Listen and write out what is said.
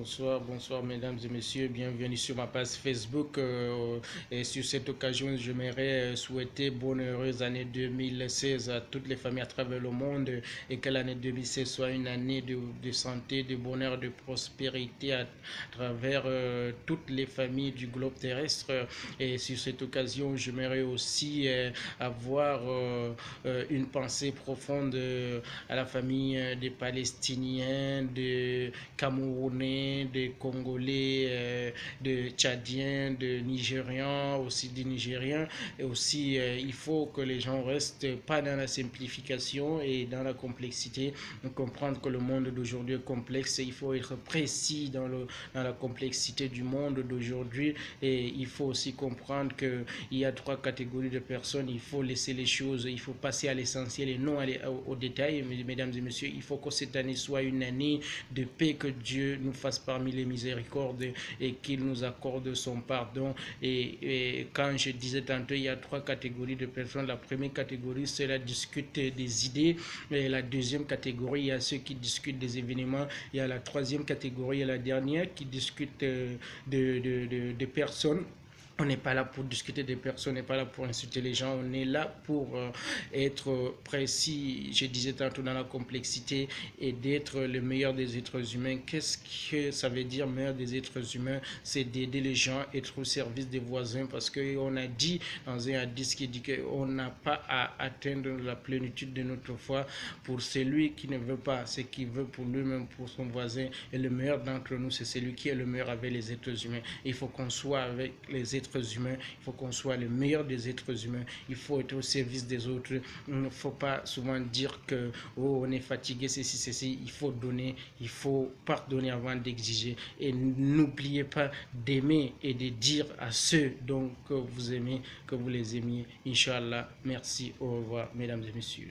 bonsoir mesdames et messieurs, bienvenue sur ma page Facebook et sur cette occasion j'aimerais souhaiter bonne heureuse année 2016 à toutes les familles à travers le monde et que l'année 2016 soit une année de santé, de bonheur, de prospérité à travers toutes les familles du globe terrestre et sur cette occasion j'aimerais aussi avoir une pensée profonde à la famille des Palestiniens, des Camerounais, des Congolais, des Tchadiens, des Nigérians, aussi des Nigériens. Et aussi, il faut que les gens restent pas dans la simplification et dans la complexité. Comprendre que le monde d'aujourd'hui est complexe et il faut être précis dans la complexité du monde d'aujourd'hui. Et il faut aussi comprendre qu'il y a trois catégories de personnes. Il faut laisser les choses, il faut passer à l'essentiel et non aller au détail. Mesdames et messieurs, il faut que cette année soit une année de paix, que Dieu nous fasse parmi les miséricordes et qu'il nous accorde son pardon. Et quand je disais tantôt, il y a trois catégories de personnes. La première catégorie, c'est la discute des idées. Et la deuxième catégorie, il y a ceux qui discutent des événements. Il y a la troisième catégorie et la dernière qui discute de personnes. On n'est pas là pour discuter des personnes, on n'est pas là pour insulter les gens, on est là pour être précis, je disais tantôt, dans la complexité et d'être le meilleur des êtres humains. Qu'est-ce que ça veut dire, meilleur des êtres humains? C'est d'aider les gens, être au service des voisins, parce qu'on a dit dans un hadith qui dit qu'on n'a pas à atteindre la plénitude de notre foi pour celui qui ne veut pas, ce qu'il veut pour lui-même, pour son voisin. Et le meilleur d'entre nous, c'est celui qui est le meilleur avec les êtres humains. Il faut qu'on soit avec les êtres humains, il faut qu'on soit le meilleur des êtres humains, il faut être au service des autres. Il ne faut pas souvent dire que on est fatigué, ceci, il faut donner, il faut pardonner avant d'exiger. Et n'oubliez pas d'aimer et de dire à ceux dont que vous aimez, que vous les aimiez. Inch'Allah, merci, au revoir, mesdames et messieurs.